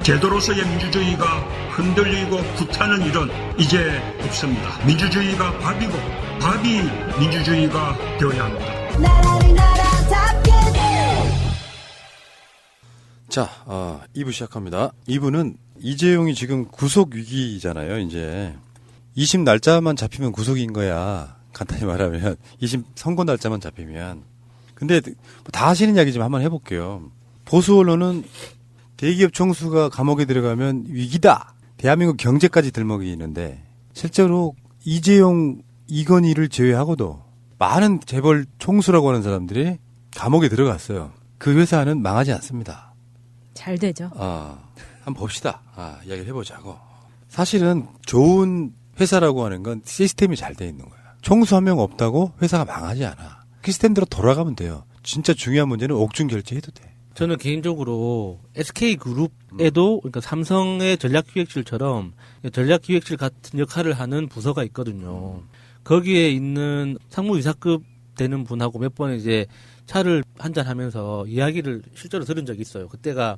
제도로서의 민주주의가 흔들리고 구타는 일은 이제 없습니다. 민주주의가 밥이고 밥이 민주주의가 되어야 합니다. 나라를 나라답게. 자, 2부 시작합니다. 2부는 이재용이 지금 구속 위기잖아요, 이제. 2심 날짜만 잡히면 구속인 거야. 간단히 말하면. 2심 선고 날짜만 잡히면. 근데 다 하시는 이야기 좀 한번 해볼게요. 보수 언론은 대기업 총수가 감옥에 들어가면 위기다. 대한민국 경제까지 들먹이는데 실제로 이재용, 이건희를 제외하고도 많은 재벌 총수라고 하는 사람들이 감옥에 들어갔어요. 그 회사는 망하지 않습니다. 잘 되죠. 한번 봅시다. 이야기를 해보자고. 사실은 좋은 회사라고 하는 건 시스템이 잘 돼 있는 거야. 총수 한 명 없다고 회사가 망하지 않아. 시스템대로 돌아가면 돼요. 진짜 중요한 문제는 옥중 결제해도 돼. 저는 개인적으로 SK그룹에도 그러니까 삼성의 전략기획실처럼 전략기획실 같은 역할을 하는 부서가 있거든요. 거기에 있는 상무이사급 되는 분하고 몇 번 이제 차를 한잔하면서 이야기를 실제로 들은 적이 있어요. 그때가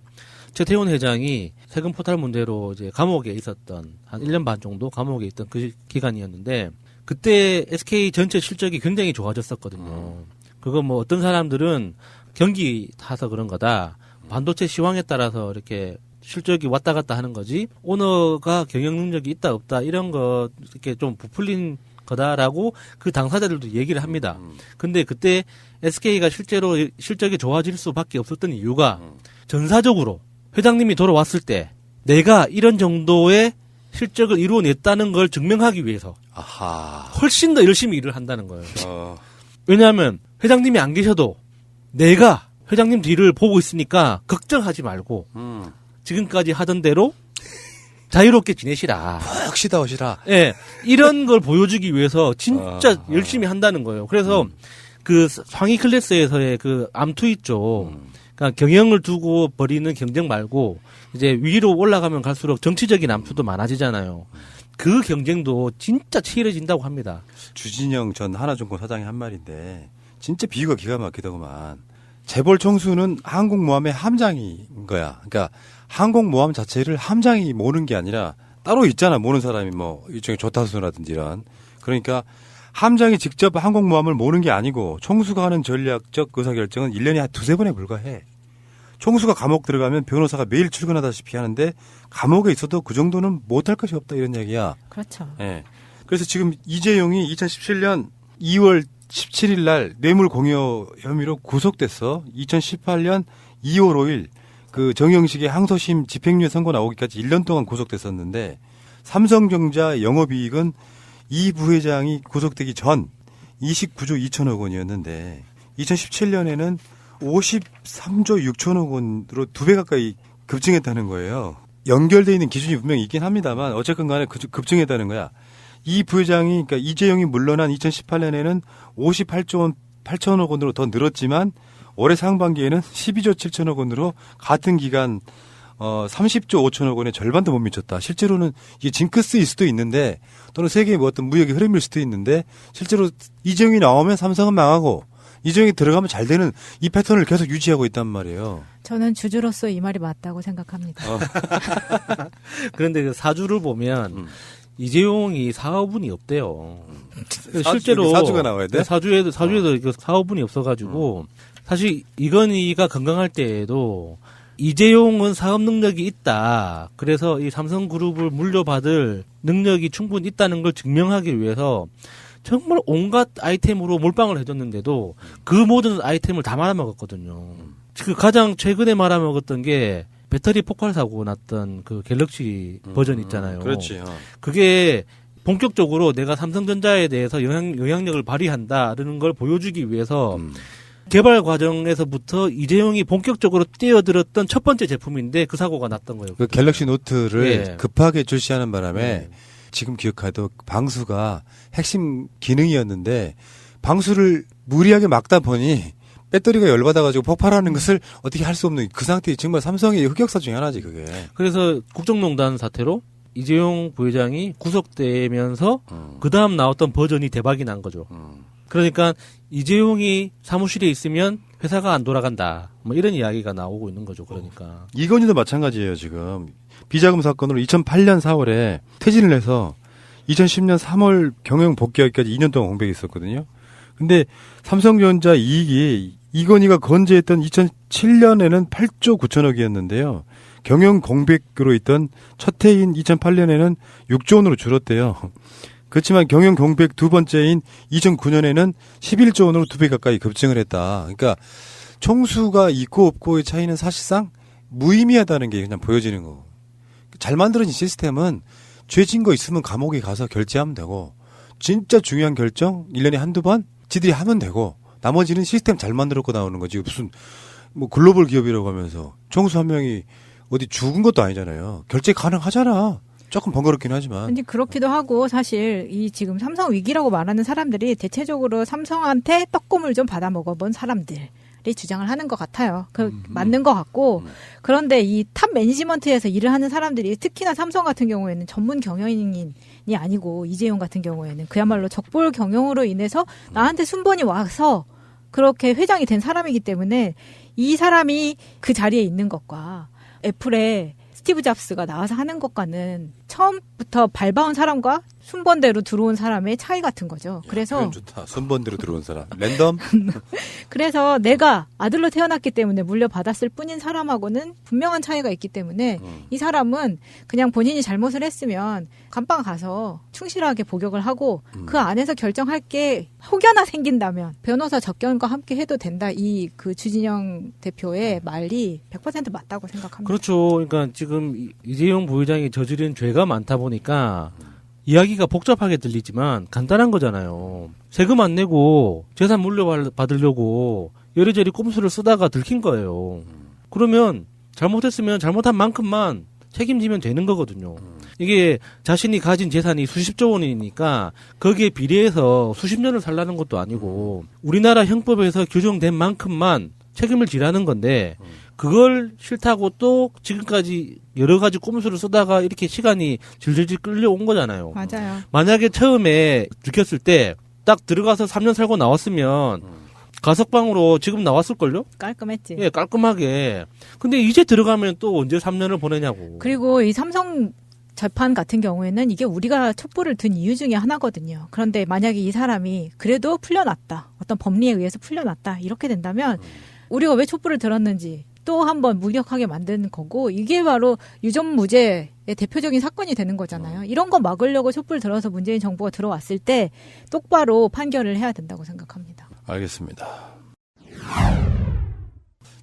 최태원 회장이 세금 포탈 문제로 이제 감옥에 있었던 한 1년 반 정도 감옥에 있던 그 기간이었는데 그때 SK 전체 실적이 굉장히 좋아졌었거든요. 그거 뭐 어떤 사람들은 경기 타서 그런 거다. 반도체 시황에 따라서 이렇게 실적이 왔다 갔다 하는 거지. 오너가 경영 능력이 있다 없다 이런 거 이렇게 좀 부풀린 거다라고 그 당사자들도 얘기를 합니다. 근데 그때 SK가 실제로 실적이 좋아질 수밖에 없었던 이유가 전사적으로 회장님이 돌아왔을 때 내가 이런 정도의 실적을 이루어냈다는 걸 증명하기 위해서 훨씬 더 열심히 일을 한다는 거예요. 왜냐하면 회장님이 안 계셔도 내가 회장님 뒤를 보고 있으니까 걱정하지 말고 지금까지 하던 대로 자유롭게 지내시라. 푹 쉬다 오시라. 예, 이런 걸 보여주기 위해서 진짜 열심히 한다는 거예요. 그래서 그 상위 클래스에서의 그 암투 있죠. 그러니까 경영을 두고 벌이는 경쟁 말고 이제 위로 올라가면 갈수록 정치적인 암투도 많아지잖아요. 그 경쟁도 진짜 치열해진다고 합니다. 주진영 전 하나증권 사장이 한 말인데 진짜 비유가 기가 막히더구만. 재벌 총수는 항공모함의 함장인 거야. 그러니까 항공모함 자체를 함장이 모는 게 아니라 따로 있잖아. 모는 사람이 뭐 일종의 조타수라든지 이런. 그러니까 함장이 직접 항공모함을 모는 게 아니고 총수가 하는 전략적 의사결정은 1년에 한 두세 번에 불과해. 총수가 감옥 들어가면 변호사가 매일 출근하다시피 하는데 감옥에 있어도 그 정도는 못할 것이 없다 이런 얘기야. 그렇죠. 예. 그래서 지금 이재용이 2017년 2월 17일 날 뇌물 공여 혐의로 구속됐어. 2018년 2월 5일 그 정영식의 항소심 집행유예 선고 나오기까지 1년 동안 구속됐었는데 삼성전자 영업이익은 이 부회장이 구속되기 전 29조 2천억 원이었는데 2017년에는 53조 6천억 원으로 2배 가까이 급증했다는 거예요. 연결되어 있는 기준이 분명히 있긴 합니다만 어쨌건 간에 급증했다는 거야. 이 부회장이 그러니까 이재용이 물러난 2018년에는 58조 원 8천억 원으로 더 늘었지만 올해 상반기에는 12조 7천억 원으로 같은 기간 30조 5천억 원의 절반도 못 미쳤다. 실제로는 이게 징크스일 수도 있는데 또는 세계의 뭐 어떤 무역의 흐름일 수도 있는데 실제로 이재용이 나오면 삼성은 망하고 이재용이 들어가면 잘 되는 이 패턴을 계속 유지하고 있단 말이에요. 저는 주주로서 이 말이 맞다고 생각합니다. 그런데 그 사주를 보면 이재용이 사업운이 없대요. 실제로 사주가 나와야 돼? 사주에도 사업운이 없어가지고 사실 이건희가 건강할 때에도 이재용은 사업 능력이 있다. 그래서 이 삼성그룹을 물려받을 능력이 충분히 있다는 걸 증명하기 위해서 정말 온갖 아이템으로 몰빵을 해줬는데도 그 모든 아이템을 다 말아먹었거든요. 그 가장 최근에 말아먹었던 게 배터리 폭발 사고 났던 그 갤럭시 버전 있잖아요. 그렇지. 그게 본격적으로 내가 삼성전자에 대해서 영향력을 발휘한다는 걸 보여주기 위해서 개발 과정에서부터 이재용이 본격적으로 뛰어들었던 첫 번째 제품인데 그 사고가 났던 거예요. 그 갤럭시 노트를 예. 급하게 출시하는 바람에 지금 기억해도 방수가 핵심 기능이었는데 방수를 무리하게 막다 보니 배터리가 열받아가지고 폭발하는 것을 어떻게 할 수 없는 그 상태에 정말 삼성의 흑역사 중에 하나지 그게. 그래서 국정농단 사태로 이재용 부회장이 구속되면서 그 다음 나왔던 버전이 대박이 난 거죠. 그러니까 이재용이 사무실에 있으면 회사가 안 돌아간다. 뭐 이런 이야기가 나오고 있는 거죠. 그러니까. 이건희도 마찬가지예요, 지금. 비자금 사건으로 2008년 4월에 퇴진을 해서 2010년 3월 경영 복귀하기까지 2년 동안 공백이 있었거든요. 근데 삼성전자 이익이 이건희가 건재했던 2007년에는 8조 9천억이었는데요. 경영 공백으로 있던 첫 해인 2008년에는 6조 원으로 줄었대요. 그렇지만 경영 공백 두 번째인 2009년에는 11조 원으로 2배 가까이 급증을 했다. 그러니까 총수가 있고 없고의 차이는 사실상 무의미하다는 게 그냥 보여지는 거고. 잘 만들어진 시스템은 죄진 거 있으면 감옥에 가서 결제하면 되고 진짜 중요한 결정 1년에 한두 번 지들이 하면 되고 나머지는 시스템 잘 만들었고 나오는 거지. 무슨 뭐 글로벌 기업이라고 하면서 총수 한 명이 어디 죽은 것도 아니잖아요. 결제 가능하잖아. 조금 번거롭긴 하지만. 근데 그렇기도 하고 사실 이 지금 삼성 위기라고 말하는 사람들이 대체적으로 삼성한테 떡고물 좀 받아 먹어본 사람들이 주장을 하는 것 같아요. 맞는 것 같고 그런데 이 탑 매니지먼트에서 일을 하는 사람들이 특히나 삼성 같은 경우에는 전문 경영인이 아니고 이재용 같은 경우에는 그야말로 적볼 경영으로 인해서 나한테 순번이 와서 그렇게 회장이 된 사람이기 때문에 이 사람이 그 자리에 있는 것과 애플의 스티브 잡스가 나와서 하는 것과는 처음부터 밟아온 사람과 순번대로 들어온 사람의 차이 같은 거죠. 그래서 표현 좋다. 순번대로 들어온 사람. 랜덤? 그래서 내가 아들로 태어났기 때문에 물려받았을 뿐인 사람하고는 분명한 차이가 있기 때문에 이 사람은 그냥 본인이 잘못을 했으면 감방 가서 충실하게 복역을 하고 그 안에서 결정할 게 혹여나 생긴다면 변호사 접견과 함께 해도 된다. 이 그 주진영 대표의 말이 100% 맞다고 생각합니다. 그렇죠. 그러니까 지금 이재용 부회장이 저지른 죄가 많다 보니까 이야기가 복잡하게 들리지만 간단한 거잖아요. 세금 안 내고 재산 물려받으려고 여리저리 꼼수를 쓰다가 들킨 거예요. 그러면 잘못했으면 잘못한 만큼만 책임지면 되는 거거든요. 이게 자신이 가진 재산이 수십조 원이니까 거기에 비례해서 수십 년을 살라는 것도 아니고 우리나라 형법에서 규정된 만큼만 책임을 지라는 건데 그걸 싫다고 또 지금까지 여러 가지 꼼수를 쓰다가 이렇게 시간이 질질질 끌려온 거잖아요. 맞아요. 만약에 처음에 들켰을 때 딱 들어가서 3년 살고 나왔으면 가석방으로 지금 나왔을걸요? 깔끔했지. 예, 깔끔하게. 근데 이제 들어가면 또 언제 3년을 보내냐고. 그리고 이 삼성 재판 같은 경우에는 이게 우리가 촛불을 든 이유 중에 하나거든요. 그런데 만약에 이 사람이 그래도 풀려났다. 어떤 법리에 의해서 풀려났다. 이렇게 된다면 우리가 왜 촛불을 들었는지 또 한번 무력하게 만드는 거고 이게 바로 유전무죄의 대표적인 사건이 되는 거잖아요. 이런 거 막으려고 촛불 들어서 문재인 정부가 들어왔을 때 똑바로 판결을 해야 된다고 생각합니다. 알겠습니다.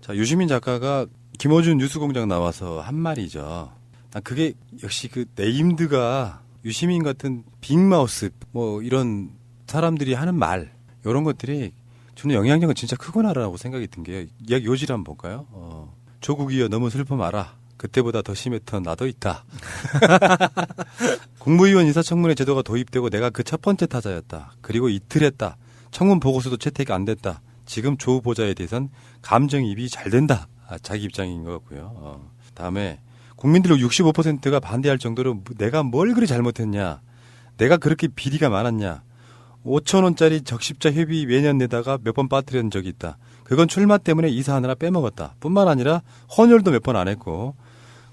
자, 유시민 작가가 김어준 뉴스공장 나와서 한 말이죠. 난 그게 역시 그 네임드가 유시민 같은 빅마우스 뭐 이런 사람들이 하는 말 이런 것들이 저는 영향력은 진짜 크구나라고 생각이 든 게요. 이야기 요지를 한번 볼까요? 조국이여 너무 슬퍼 마라. 그때보다 더 심했던 나도 있다. 국무위원 인사청문회 제도가 도입되고 내가 그 첫 번째 타자였다. 그리고 이틀 했다. 청문 보고서도 채택이 안 됐다. 지금 조 후보자에 대해선 감정이입이 잘 된다. 자기 입장인 것 같고요. 다음에 국민들 65%가 반대할 정도로 내가 뭘 그리 잘못했냐. 내가 그렇게 비리가 많았냐. 5,000원짜리 적십자 회비 매년 내다가 몇 번 빠뜨린 적이 있다. 그건 출마 때문에 이사하느라 빼먹었다. 뿐만 아니라 헌혈도 몇 번 안 했고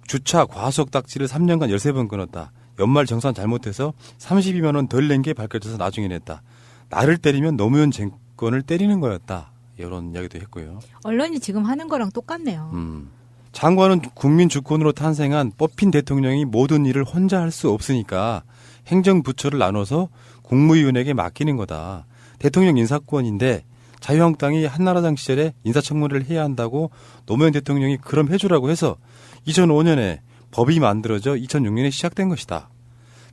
주차 과속 딱지를 3년간 13번 끊었다. 연말 정산 잘못해서 32만 원 덜 낸 게 밝혀져서 나중에 냈다. 나를 때리면 노무현 정권을 때리는 거였다. 이런 이야기도 했고요. 언론이 지금 하는 거랑 똑같네요. 장관은 국민 주권으로 탄생한 뽑힌 대통령이 모든 일을 혼자 할 수 없으니까 행정부처를 나눠서 국무위원에게 맡기는 거다. 대통령 인사권인데 자유한국당이 한나라당 시절에 인사청문회를 해야 한다고 노무현 대통령이 그럼 해주라고 해서 2005년에 법이 만들어져 2006년에 시작된 것이다.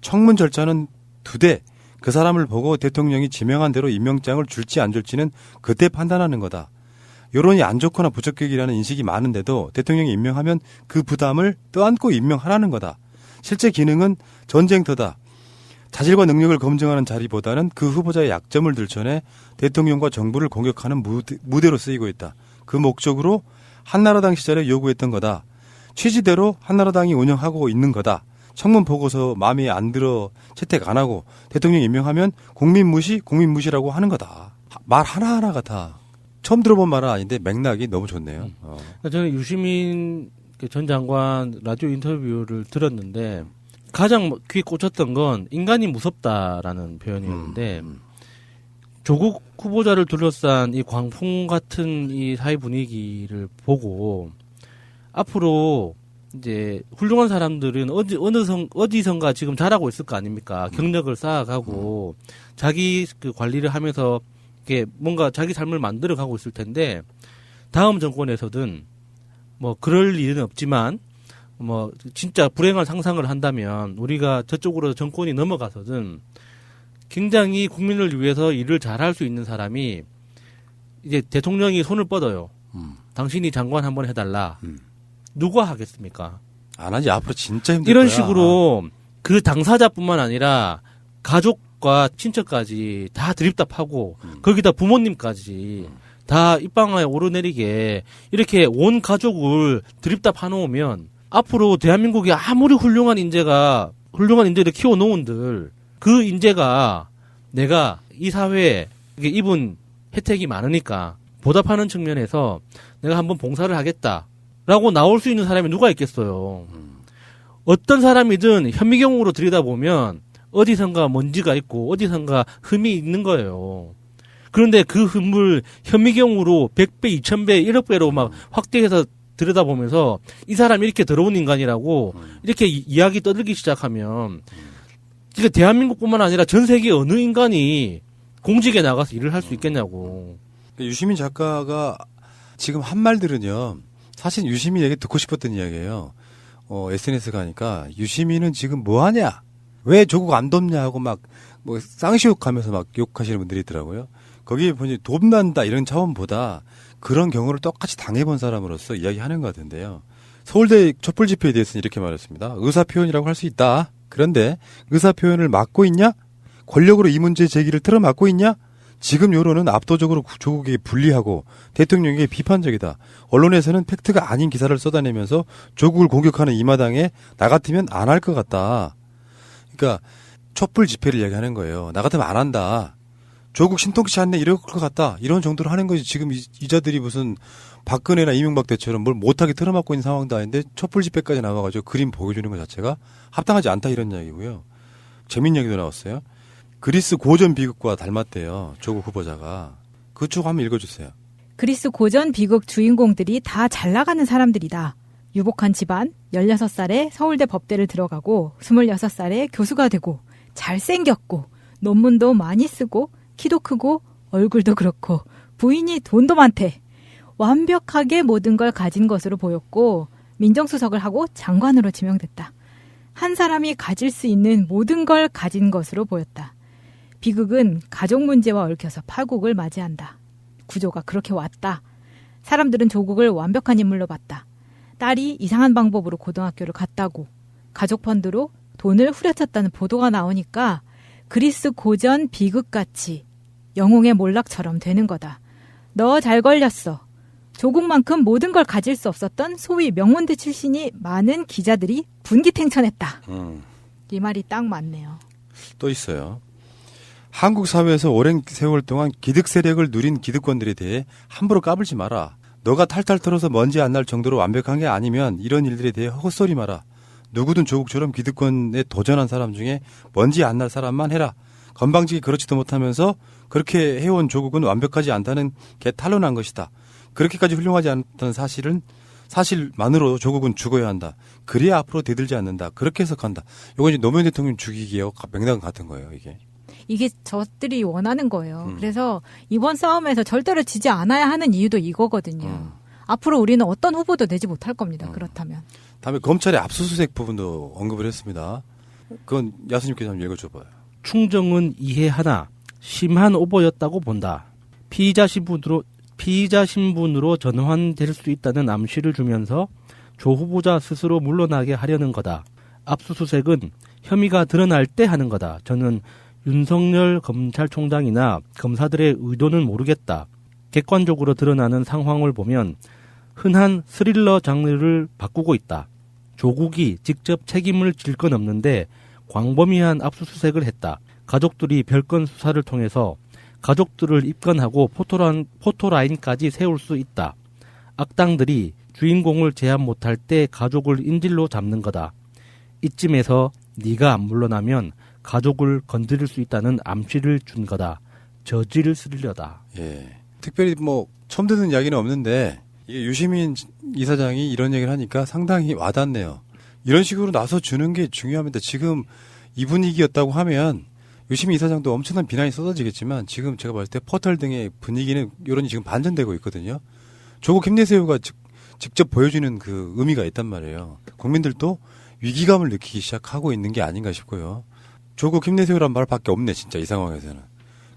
청문 절차는 2대. 그 사람을 보고 대통령이 지명한 대로 임명장을 줄지 안 줄지는 그때 판단하는 거다. 여론이 안 좋거나 부적격이라는 인식이 많은데도 대통령이 임명하면 그 부담을 떠안고 임명하라는 거다. 실제 기능은 전쟁터다. 자질과 능력을 검증하는 자리보다는 그 후보자의 약점을 들춰내 대통령과 정부를 공격하는 무대로 쓰이고 있다. 그 목적으로 한나라당 시절에 요구했던 거다. 취지대로 한나라당이 운영하고 있는 거다. 청문 보고서 마음에 안 들어 채택 안 하고 대통령 임명하면 국민 무시라고 하는 거다. 말 하나하나가 다 처음 들어본 말은 아닌데 맥락이 너무 좋네요. 그러니까 저는 유시민 전 장관 라디오 인터뷰를 들었는데 가장 귀에 꽂혔던 건 인간이 무섭다라는 표현이었는데 조국 후보자를 둘러싼 이 광풍 같은 이 사회 분위기를 보고 앞으로 이제 훌륭한 사람들은 어디선가 지금 잘하고 있을 거 아닙니까? 경력을 쌓아가고 자기 그 관리를 하면서 이렇게 뭔가 자기 삶을 만들어가고 있을 텐데 다음 정권에서든 뭐 그럴 일은 없지만 뭐 진짜 불행한 상상을 한다면 우리가 저쪽으로 정권이 넘어가서든 굉장히 국민을 위해서 일을 잘할 수 있는 사람이 이제 대통령이 손을 뻗어요. 당신이 장관 한번 해달라. 누가 하겠습니까? 안 하지. 앞으로 진짜 힘들 이런 거야. 식으로 그 당사자뿐만 아니라 가족과 친척까지 다 드립답하고 거기다 부모님까지 다 입방아에 오르내리게 이렇게 온 가족을 드립답 해놓으면 앞으로 대한민국이 아무리 훌륭한 인재를 키워놓은들 그 인재가 내가 이 사회에 입은 혜택이 많으니까 보답하는 측면에서 내가 한번 봉사를 하겠다라고 나올 수 있는 사람이 누가 있겠어요. 어떤 사람이든 현미경으로 들여다보면 어디선가 먼지가 있고 어디선가 흠이 있는 거예요. 그런데 그 흠을 현미경으로 100배, 2000배, 1억 배로 막 확대해서 들여다보면서 이 사람이 이렇게 더러운 인간이라고 이렇게 이야기 떠들기 시작하면 그러니까 대한민국뿐만 아니라 전 세계 어느 인간이 공직에 나가서 일을 할 수 있겠냐고. 유시민 작가가 지금 한 말들은요. 사실 유시민 얘기 듣고 싶었던 이야기예요. SNS 가니까 유시민은 지금 뭐 하냐? 왜 조국 안 돕냐 하고 막 뭐 쌍시욕하면서 막 욕하시는 분들이 있더라고요. 거기에 보니 돕는다 이런 차원보다 그런 경우를 똑같이 당해본 사람으로서 이야기하는 것 같은데요. 서울대 촛불 집회에 대해서는 이렇게 말했습니다. 의사표현이라고 할 수 있다. 그런데 의사표현을 막고 있냐? 권력으로 이 문제 제기를 틀어막고 있냐? 지금 여론은 압도적으로 조국에게 불리하고 대통령에게 비판적이다. 언론에서는 팩트가 아닌 기사를 쏟아내면서 조국을 공격하는 이 마당에 나 같으면 안 할 것 같다. 그러니까 촛불 집회를 이야기하는 거예요. 나 같으면 안 한다. 조국 신통치 않네 이럴 것 같다. 이런 정도로 하는 거지. 지금 이자들이 무슨 박근혜나 이명박 때처럼 뭘 못하게 틀어막고 있는 상황도 아닌데 촛불 집회까지 나와가지고 그림 보여주는 것 자체가 합당하지 않다 이런 이야기고요. 재밌는 얘기도 나왔어요. 그리스 고전 비극과 닮았대요. 조국 후보자가. 그쪽 한번 읽어주세요. 그리스 고전 비극 주인공들이 다 잘 나가는 사람들이다. 유복한 집안, 16살에 서울대 법대를 들어가고 26살에 교수가 되고 잘생겼고 논문도 많이 쓰고 키도 크고 얼굴도 그렇고 부인이 돈도 많대. 완벽하게 모든 걸 가진 것으로 보였고 민정수석을 하고 장관으로 지명됐다. 한 사람이 가질 수 있는 모든 걸 가진 것으로 보였다. 비극은 가족 문제와 얽혀서 파국을 맞이한다. 구조가 그렇게 왔다. 사람들은 조국을 완벽한 인물로 봤다. 딸이 이상한 방법으로 고등학교를 갔다고 가족 펀드로 돈을 후려쳤다는 보도가 나오니까 그리스 고전 비극같이 영웅의 몰락처럼 되는 거다. 너 잘 걸렸어. 조국만큼 모든 걸 가질 수 없었던 소위 명문대 출신이 많은 기자들이 분기탱천했다. 이 말이 딱 맞네요. 또 있어요. 한국 사회에서 오랜 세월 동안 기득 세력을 누린 기득권들에 대해 함부로 까불지 마라. 너가 탈탈 털어서 먼지 안 날 정도로 완벽한 게 아니면 이런 일들에 대해 헛소리 마라. 누구든 조국처럼 기득권에 도전한 사람 중에 먼지 안 날 사람만 해라. 건방지게 그렇지도 못하면서 그렇게 해온 조국은 완벽하지 않다는 게 탄론한 것이다. 그렇게까지 훌륭하지 않다는 사실만으로 조국은 죽어야 한다. 그래야 앞으로 대들지 않는다. 그렇게 해석한다. 이건 이제 노무현 대통령 죽이기에 맥락은 같은 거예요, 이게. 이게 저들이 원하는 거예요. 그래서 이번 싸움에서 절대로 지지 않아야 하는 이유도 이거거든요. 앞으로 우리는 어떤 후보도 내지 못할 겁니다. 그렇다면. 다음에 검찰의 압수수색 부분도 언급을 했습니다. 그건 야수님께서 한번 읽어줘봐요. 충정은 이해하나 심한 오보였다고 본다. 피의자 신분으로 전환될 수 있다는 암시를 주면서 조 후보자 스스로 물러나게 하려는 거다. 압수수색은 혐의가 드러날 때 하는 거다. 저는 윤석열 검찰총장이나 검사들의 의도는 모르겠다. 객관적으로 드러나는 상황을 보면 흔한 스릴러 장르를 바꾸고 있다. 조국이 직접 책임을 질 건 없는데 광범위한 압수수색을 했다. 가족들이 별건 수사를 통해서 가족들을 입건하고 포토라인까지 세울 수 있다. 악당들이 주인공을 제압 못할 때 가족을 인질로 잡는 거다. 이쯤에서 네가 안 물러나면 가족을 건드릴 수 있다는 암시를 준 거다. 저지를 쓰려다. 예. 특별히 뭐 처음 듣는 이야기는 없는데 이게 유시민 이사장이 이런 얘기를 하니까 상당히 와닿네요. 이런 식으로 나서 주는 게 중요합니다. 지금 이 분위기였다고 하면 유시민 이사장도 엄청난 비난이 쏟아지겠지만 지금 제가 봤을 때 포털 등의 분위기는 여론이 지금 반전되고 있거든요. 조국 힘내세요가 직접 보여주는 그 의미가 있단 말이에요. 국민들도 위기감을 느끼기 시작하고 있는 게 아닌가 싶고요. 조국 힘내세요란 말밖에 없네 진짜 이 상황에서는.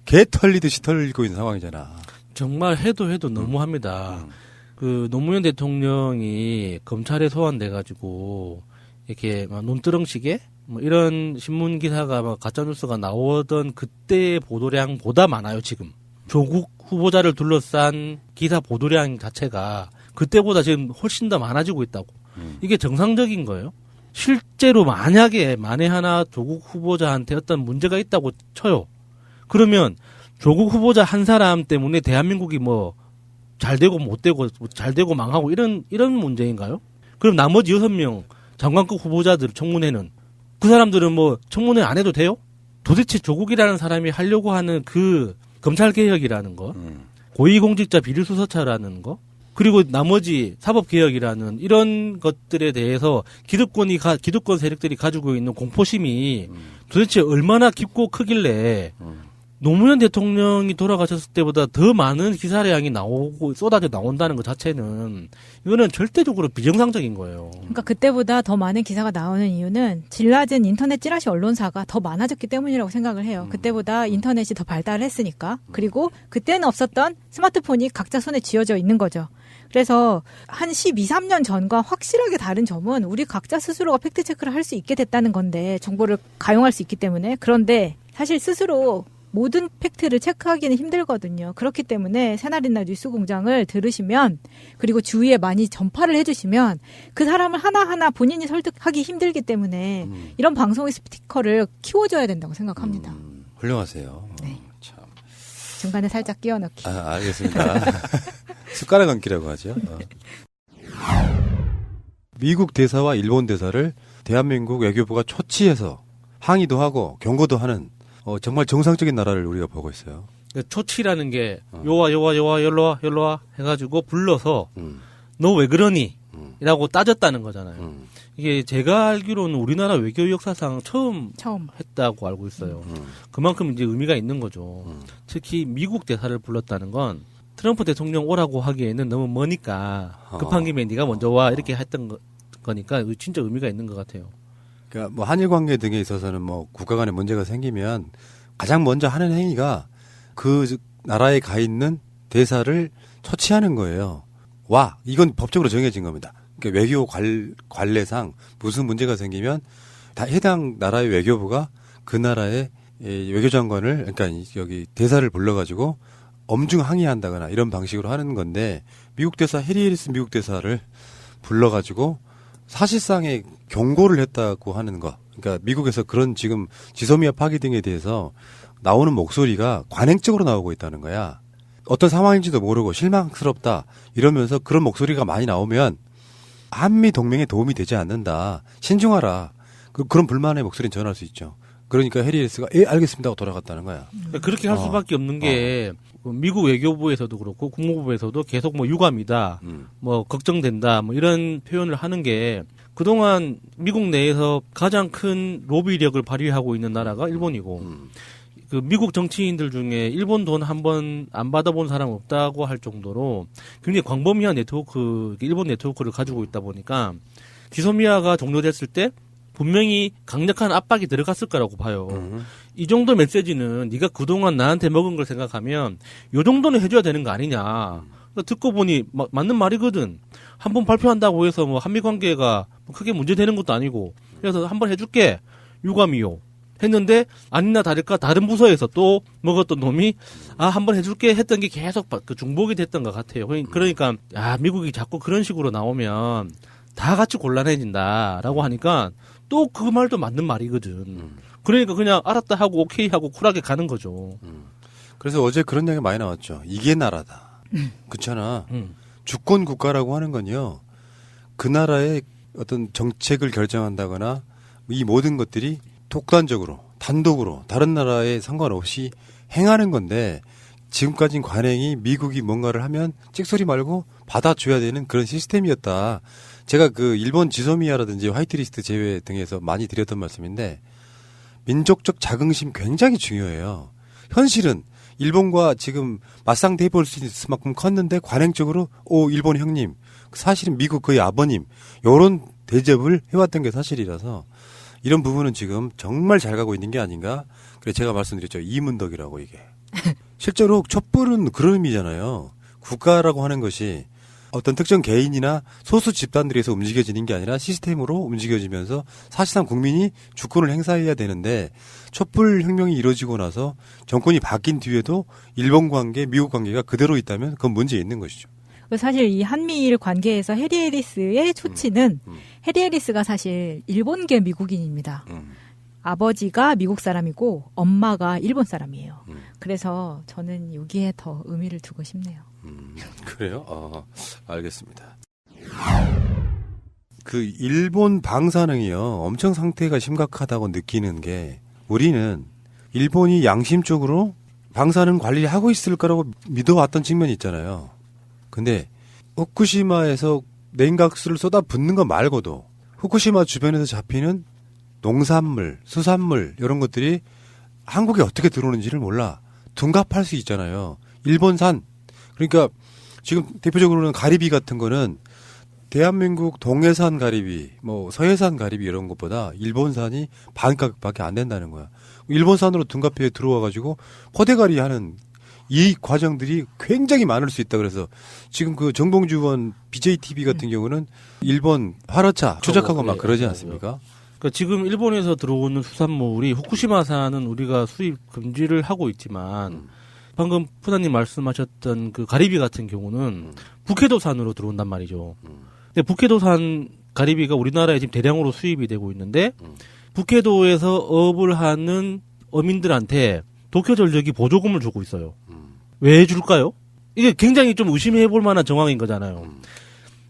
개 털리듯이 털리고 있는 상황이잖아. 정말 해도 너무합니다. 그 노무현 대통령이 검찰에 소환돼가지고 이렇게 막 논두렁식에 뭐 이런 신문 기사가 막 가짜 뉴스가 나오던 그때의 보도량보다 많아요 지금. 조국 후보자를 둘러싼 기사 보도량 자체가 그때보다 지금 훨씬 더 많아지고 있다고. 이게 정상적인 거예요. 실제로 만약에 만에 하나 조국 후보자한테 어떤 문제가 있다고 쳐요. 그러면 조국 후보자 한 사람 때문에 대한민국이 뭐 잘 되고 못 되고 잘 되고 망하고 이런 문제인가요? 그럼 나머지 6명 장관급 후보자들 청문회는 그 사람들은 뭐 청문회 안 해도 돼요? 도대체 조국이라는 사람이 하려고 하는 그 검찰 개혁이라는 거, 고위공직자 비리수사처라는 거, 그리고 나머지 사법개혁이라는 이런 것들에 대해서 기득권 세력들이 가지고 있는 공포심이 도대체 얼마나 깊고 크길래 노무현 대통령이 돌아가셨을 때보다 더 많은 기사량이 나오고 쏟아져 나온다는 것 자체는 이거는 절대적으로 비정상적인 거예요. 그러니까 그때보다 더 많은 기사가 나오는 이유는 질 낮은 인터넷 찌라시 언론사가 더 많아졌기 때문이라고 생각을 해요. 그때보다 인터넷이 더 발달했으니까. 그리고 그때는 없었던 스마트폰이 각자 손에 쥐어져 있는 거죠. 그래서 한 12, 13년 전과 확실하게 다른 점은 우리 각자 스스로가 팩트체크를 할 수 있게 됐다는 건데 정보를 가용할 수 있기 때문에. 그런데 사실 스스로 모든 팩트를 체크하기는 힘들거든요. 그렇기 때문에 새날이나 뉴스공장을 들으시면 그리고 주위에 많이 전파를 해주시면 그 사람을 하나하나 본인이 설득하기 힘들기 때문에 이런 방송의 스피커를 키워줘야 된다고 생각합니다. 훌륭하세요. 네. 참. 중간에 살짝 끼워 넣기. 알겠습니다. 숟가락 얹기라고 하죠. 미국 대사와 일본 대사를 대한민국 외교부가 초치해서 항의도 하고 경고도 하는 정말 정상적인 나라를 우리가 보고 있어요. 초치라는 게 요와 열로 와 해가지고 불러서 너 왜 그러니? 이라고 따졌다는 거잖아요. 이게 제가 알기로는 우리나라 외교 역사상 처음 했다고 알고 있어요. 그만큼 이제 의미가 있는 거죠. 특히 미국 대사를 불렀다는 건 트럼프 대통령 오라고 하기에는 너무 머니까 급한 김에 네가 먼저 와 이렇게 했던 거니까 진짜 의미가 있는 것 같아요. 그러니까 뭐 한일 관계 등에 있어서는 뭐 국가 간에 문제가 생기면 가장 먼저 하는 행위가 그 나라에 가 있는 대사를 처치하는 거예요. 이건 법적으로 정해진 겁니다. 그러니까 외교 관례상 무슨 문제가 생기면 다 해당 나라의 외교부가 그 나라의 외교장관을 그러니까 여기 대사를 불러가지고 엄중 항의한다거나 이런 방식으로 하는 건데 미국 대사 해리 해리스 미국 대사를 불러가지고 사실상의 경고를 했다고 하는 거. 그러니까 미국에서 그런 지금 지소미아 파기 등에 대해서 나오는 목소리가 관행적으로 나오고 있다는 거야. 어떤 상황인지도 모르고 실망스럽다 이러면서 그런 목소리가 많이 나오면 한미 동맹에 도움이 되지 않는다. 신중하라. 그런 불만의 목소리는 전할 수 있죠. 그러니까 해리 해리스가 알겠습니다 하고 돌아갔다는 거야. 그렇게 할 수밖에 없는 게 미국 외교부에서도 그렇고 국무부에서도 계속 뭐 유감이다, 뭐 걱정된다, 뭐 이런 표현을 하는 게 그동안 미국 내에서 가장 큰 로비력을 발휘하고 있는 나라가 일본이고 그 미국 정치인들 중에 일본 돈 한 번 안 받아본 사람 없다고 할 정도로 굉장히 광범위한 네트워크, 일본 네트워크를 가지고 있다 보니까 지소미아가 종료됐을 때 분명히 강력한 압박이 들어갔을 거라고 봐요. 이 정도 메시지는 네가 그동안 나한테 먹은 걸 생각하면 요 정도는 해줘야 되는 거 아니냐. 그러니까 듣고 보니 맞는 말이거든. 한번 발표한다고 해서 뭐 한미 관계가 크게 문제되는 것도 아니고 그래서 한번 해줄게. 유감이요. 했는데 아니나 다를까 다른 부서에서 또 먹었던 놈이 한번 해줄게 했던 게 계속 그 중복이 됐던 것 같아요. 그러니까 미국이 자꾸 그런 식으로 나오면 다 같이 곤란해진다라고 하니까 또 그 말도 맞는 말이거든. 그러니까 그냥 알았다 하고 오케이 하고 쿨하게 가는 거죠. 그래서 어제 그런 얘기 많이 나왔죠. 이게 나라다. 그렇잖아. 주권 국가라고 하는 건요. 그 나라의 어떤 정책을 결정한다거나 이 모든 것들이 독단적으로 단독으로 다른 나라에 상관없이 행하는 건데 지금까지는 관행이 미국이 뭔가를 하면 찍소리 말고 받아줘야 되는 그런 시스템이었다. 제가 그 일본 지소미아라든지 화이트리스트 제외 등에서 많이 드렸던 말씀인데 민족적 자긍심 굉장히 중요해요. 현실은 일본과 지금 맞상대해 볼 수 있을 만큼 컸는데 관행적으로 일본 형님 사실은 미국 거의 아버님 이런 대접을 해왔던 게 사실이라서 이런 부분은 지금 정말 잘 가고 있는 게 아닌가. 그래서 제가 말씀드렸죠. 이문덕이라고 이게. 실제로 촛불은 그런 의미잖아요. 국가라고 하는 것이 어떤 특정 개인이나 소수 집단들에서 움직여지는 게 아니라 시스템으로 움직여지면서 사실상 국민이 주권을 행사해야 되는데 촛불 혁명이 이루어지고 나서 정권이 바뀐 뒤에도 일본 관계, 미국 관계가 그대로 있다면 그건 문제 있는 것이죠. 사실 이 한미일 관계에서 해리 해리스의 초치는 해리 해리스가 사실 일본계 미국인입니다. 아버지가 미국 사람이고 엄마가 일본 사람이에요. 그래서 저는 여기에 더 의미를 두고 싶네요. 그래요? 알겠습니다. 그 일본 방사능이요. 엄청 상태가 심각하다고 느끼는 게 우리는 일본이 양심적으로 방사능 관리를 하고 있을 거라고 믿어왔던 측면이 있잖아요. 근데 후쿠시마에서 냉각수를 쏟아붓는 것 말고도 후쿠시마 주변에서 잡히는 농산물, 수산물 이런 것들이 한국에 어떻게 들어오는지를 몰라. 둔갑할 수 있잖아요. 일본산. 그러니까 지금 대표적으로는 가리비 같은 거는 대한민국 동해산 가리비, 뭐 서해산 가리비 이런 것보다 일본산이 반값밖에 안 된다는 거야. 일본산으로 둔갑해 들어와가지고 포대가리 하는 이 과정들이 굉장히 많을 수 있다. 그래서 지금 그 정봉주 의원 BJTV 같은 경우는 일본 화로차 조작하고 막 그러지 않습니까? 그러니까 지금 일본에서 들어오는 수산물이 후쿠시마산은 우리가 수입 금지를 하고 있지만 방금 푸나님 말씀하셨던 그 가리비 같은 경우는 북해도산으로 들어온단 말이죠. 근데 북해도산 가리비가 우리나라에 지금 대량으로 수입이 되고 있는데 북해도에서 업을 하는 어민들한테 도쿄전력이 보조금을 주고 있어요. 왜 줄까요? 이게 굉장히 좀 의심해 볼 만한 정황인 거잖아요.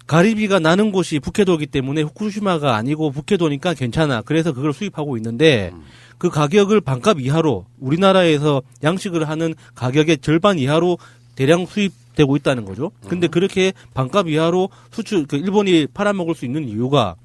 가리비가 나는 곳이 북해도이기 때문에 후쿠시마가 아니고 북해도니까 괜찮아. 그래서 그걸 수입하고 있는데 그 가격을 반값 이하로 우리나라에서 양식을 하는 가격의 절반 이하로 대량 수입되고 있다는 거죠. 근데 그렇게 반값 이하로 수출, 일본이 팔아먹을 수 있는 이유가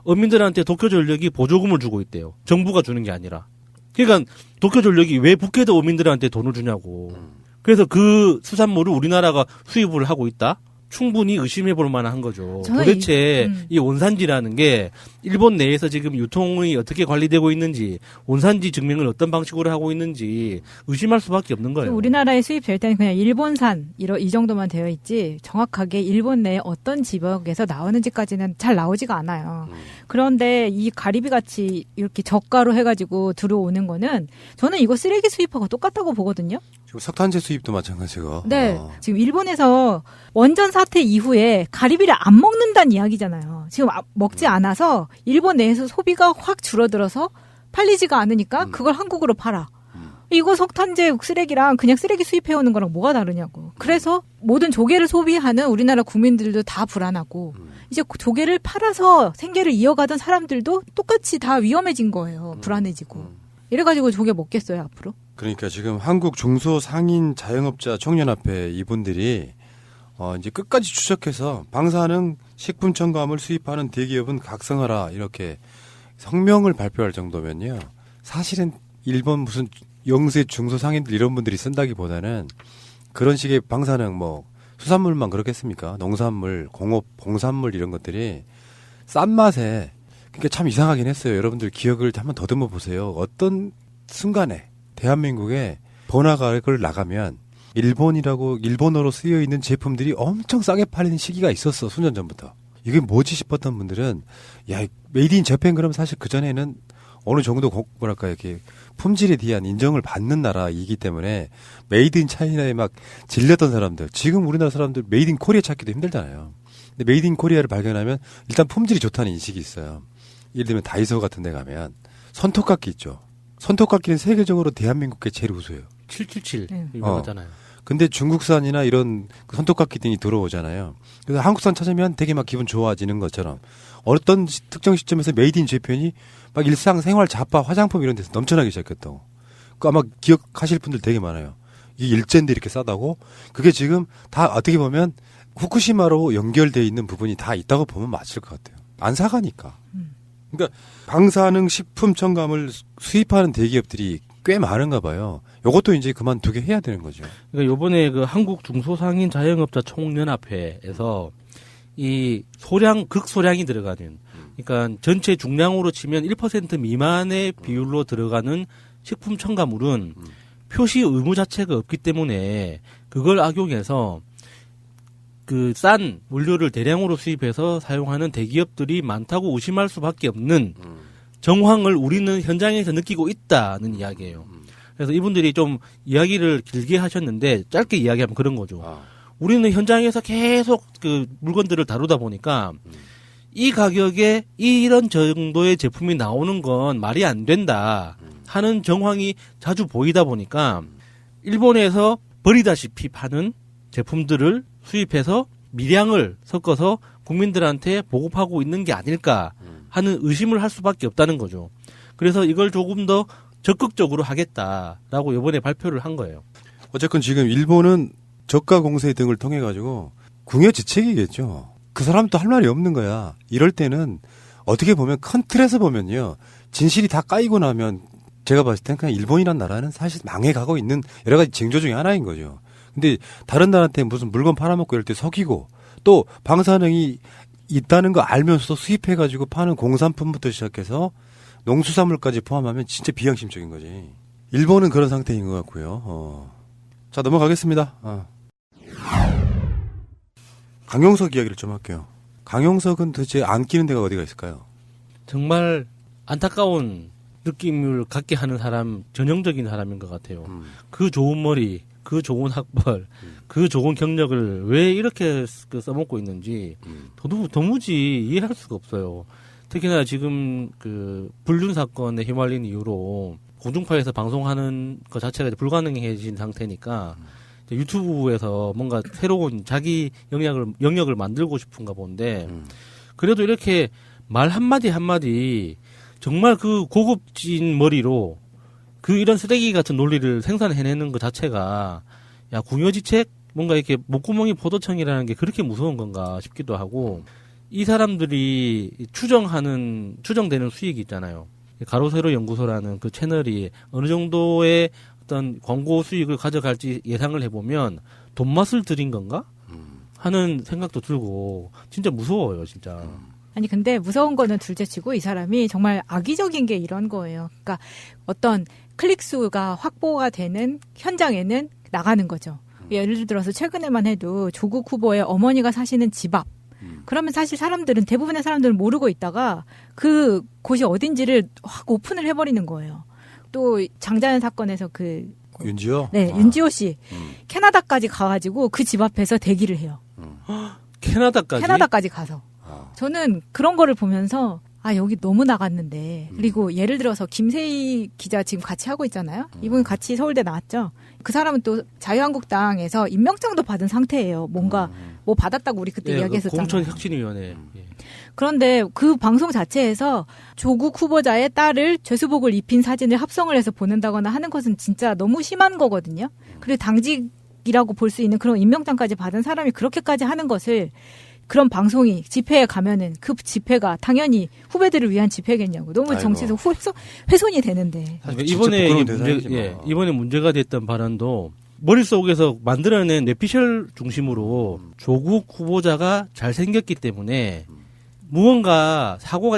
어민들한테 도쿄전력이 보조금을 주고 있대요. 정부가 주는 게 아니라. 그러니까 도쿄전력이 왜 북해도 어민들한테 돈을 주냐고. 그래서 그 수산물을 우리나라가 수입을 하고 있다? 충분히 의심해 볼 만한 거죠. 도대체 이 원산지라는 게 일본 내에서 지금 유통이 어떻게 관리되고 있는지, 원산지 증명을 어떤 방식으로 하고 있는지 의심할 수밖에 없는 거예요. 우리나라에 수입될 때는 그냥 일본산 이 정도만 되어 있지 정확하게 일본 내에 어떤 지역에서 나오는지까지는 잘 나오지가 않아요. 그런데 이 가리비 같이 이렇게 저가로 해가지고 들어오는 거는 저는 이거 쓰레기 수입하고 똑같다고 보거든요. 지금 석탄재 수입도 마찬가지고. 네. 지금 일본에서 원전 사태 이후에 가리비를 안 먹는다는 이야기잖아요. 지금 먹지 않아서 일본 내에서 소비가 확 줄어들어서 팔리지가 않으니까 그걸 한국으로 팔아. 이거 석탄재 쓰레기랑 그냥 쓰레기 수입해오는 거랑 뭐가 다르냐고. 그래서 모든 조개를 소비하는 우리나라 국민들도 다 불안하고 이제 조개를 팔아서 생계를 이어가던 사람들도 똑같이 다 위험해진 거예요. 불안해지고. 이래가지고 조개 먹겠어요, 앞으로? 그러니까 지금 한국 중소상인 자영업자 청년협회 이분들이 이제 끝까지 추적해서 방사능 식품 첨가물 수입하는 대기업은 각성하라 이렇게 성명을 발표할 정도면요. 사실은 일본 무슨 영세 중소상인들 이런 분들이 쓴다기보다는 그런 식의 방사능 뭐 수산물만 그렇겠습니까? 농산물, 공업, 공산물 이런 것들이 싼 맛에 그러니까 참 이상하긴 했어요. 여러분들 기억을 한번 더듬어 보세요. 어떤 순간에 대한민국에 번화가를 나가면 일본이라고 일본어로 쓰여 있는 제품들이 엄청 싸게 팔리는 시기가 있었어. 수년 전부터. 이게 뭐지 싶었던 분들은 야 메이드 인 재팬 그러면 사실 그전에는 어느 정도 뭐랄까 이렇게 품질에 대한 인정을 받는 나라이기 때문에 메이드 인 차이나에 막 질렸던 사람들 지금 우리나라 사람들 메이드 인 코리아 찾기도 힘들잖아요. 근데 메이드 인 코리아를 발견하면 일단 품질이 좋다는 인식이 있어요. 예를 들면 다이소 같은 데 가면 손톱깎이 있죠. 손톱깎이는 세계적으로 대한민국에 제일 우수해요. 777 네. 유명하잖아요. 근데 중국산이나 이런 그 손톱깎이 등이 들어오잖아요. 그래서 한국산 찾으면 되게 막 기분 좋아지는 것처럼 어떤 특정 시점에서 메이드 인 재팬이 막 일상생활 잡화 화장품 이런 데서 넘쳐나기 시작했다고. 그 아마 기억하실 분들 되게 많아요. 이게 일제인데 이렇게 싸다고. 그게 지금 다 어떻게 보면 후쿠시마로 연결돼 있는 부분이 다 있다고 보면 맞을 것 같아요. 안 사가니까. 그러니까 방사능 식품 첨가물 수입하는 대기업들이 꽤 많은가 봐요. 요것도 이제 그만두게 해야 되는 거죠. 그러니까 요번에 그 한국 중소상인 자영업자 총연합회에서 이 극소량이 들어가는, 그러니까 전체 중량으로 치면 1% 미만의 비율로 들어가는 식품 첨가물은 표시 의무 자체가 없기 때문에 그걸 악용해서 그 싼 원료를 대량으로 수입해서 사용하는 대기업들이 많다고 의심할 수밖에 없는 정황을 우리는 현장에서 느끼고 있다는 이야기예요. 그래서 이분들이 좀 이야기를 길게 하셨는데 짧게 이야기하면 그런 거죠. 우리는 현장에서 계속 그 물건들을 다루다 보니까 이 가격에 이런 정도의 제품이 나오는 건 말이 안 된다 하는 정황이 자주 보이다 보니까 일본에서 버리다시피 파는 제품들을 수입해서 미량을 섞어서 국민들한테 보급하고 있는 게 아닐까 하는 의심을 할 수밖에 없다는 거죠. 그래서 이걸 조금 더 적극적으로 하겠다라고 이번에 발표를 한 거예요. 어쨌건 지금 일본은 저가 공세 등을 통해 가지고 궁여지책이겠죠. 그 사람도 할 말이 없는 거야. 이럴 때는 어떻게 보면 큰 틀에서 보면요. 진실이 다 까이고 나면 제가 봤을 땐 그냥 일본이란 나라는 사실 망해가고 있는 여러 가지 징조 중에 하나인 거죠. 근데 다른 나라한테 무슨 물건 팔아먹고 이럴 때 속이고 또 방사능이 있다는 거 알면서도 수입해가지고 파는 공산품부터 시작해서 농수산물까지 포함하면 진짜 비양심적인 거지. 일본은 그런 상태인 것 같고요. 자, 넘어가겠습니다. 강용석 이야기를 좀 할게요. 강용석은 도대체 안 끼는 데가 어디가 있을까요? 정말 안타까운 느낌을 갖게 하는 사람, 전형적인 사람인 것 같아요. 그 좋은 머리, 그 좋은 학벌, 그 좋은 경력을 왜 이렇게 써먹고 있는지 도무지 이해할 수가 없어요. 특히나 지금 그 불륜 사건에 휘말린 이후로 공중파에서 방송하는 것 자체가 이제 불가능해진 상태니까 유튜브에서 뭔가 새로운 자기 영역을 만들고 싶은가 본데 그래도 이렇게 말 한마디 한마디 정말 그 고급진 머리로 그 이런 쓰레기 같은 논리를 생산해내는 것 자체가 야 궁여지책 뭔가 이렇게 목구멍이 포도청이라는 게 그렇게 무서운 건가 싶기도 하고 이 사람들이 추정되는 수익이 있잖아요. 가로세로 연구소라는 그 채널이 어느 정도의 어떤 광고 수익을 가져갈지 예상을 해보면 돈맛을 들인 건가 하는 생각도 들고 진짜 무서워요 진짜. 아니 근데 무서운 거는 둘째치고 이 사람이 정말 악의적인 게 이런 거예요. 그러니까 어떤 클릭 수가 확보가 되는 현장에는 나가는 거죠. 예를 들어서 최근에만 해도 조국 후보의 어머니가 사시는 집 앞. 그러면 사실 대부분의 사람들은 모르고 있다가 그 곳이 어딘지를 확 오픈을 해버리는 거예요. 또 장자연 사건에서 윤지호? 네, 윤지호 씨 캐나다까지 가가지고 그 집 앞에서 대기를 해요. 캐나다까지 가서. 저는 그런 거를 보면서 여기 너무 나갔는데. 그리고 예를 들어서 김세희 기자 지금 같이 하고 있잖아요. 이분 같이 서울대 나왔죠. 그 사람은 또 자유한국당에서 임명장도 받은 상태예요. 뭔가 뭐 받았다고 우리 그때 이야기했었잖아요. 공천혁신위원회. 그런데 그 방송 자체에서 조국 후보자의 딸을 죄수복을 입힌 사진을 합성을 해서 보낸다거나 하는 것은 진짜 너무 심한 거거든요. 그리고 당직이라고 볼 수 있는 그런 임명장까지 받은 사람이 그렇게까지 하는 것을 그런 방송이 집회에 가면은 그 집회가 당연히 후배들을 위한 집회겠냐고. 너무 정치적 훼손이 되는데. 이번에 문제가 됐던 발언도 머릿속에서 만들어낸 뇌피셜 중심으로 조국 후보자가 잘생겼기 때문에 무언가 사고가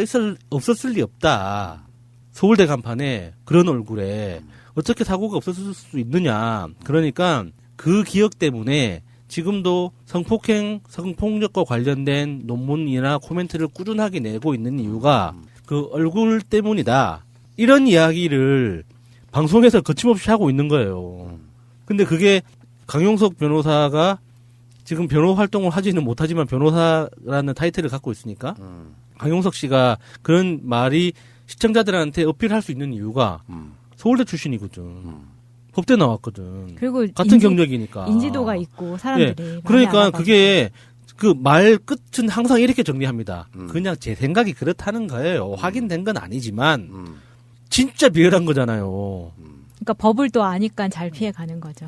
없었을 리 없다. 서울대 간판에 그런 얼굴에 어떻게 사고가 없었을 수 있느냐. 그러니까 그 기억 때문에 지금도 성폭행, 성폭력과 관련된 논문이나 코멘트를 꾸준하게 내고 있는 이유가 그 얼굴 때문이다. 이런 이야기를 방송에서 거침없이 하고 있는 거예요. 근데 그게 강용석 변호사가 지금 변호 활동을 하지는 못하지만 변호사라는 타이틀을 갖고 있으니까 강용석 씨가 그런 말이 시청자들한테 어필할 수 있는 이유가 서울대 출신이거든. 법대 나왔거든. 그리고 같은 경력이니까. 인지도가 있고 사람들이. 예. 많이 그러니까 알아가지고. 그게 그 말 끝은 항상 이렇게 정리합니다. 그냥 제 생각이 그렇다는 거예요. 확인된 건 아니지만 진짜 비열한 거잖아요. 그러니까 법을 또 아니까 잘 피해 가는 거죠.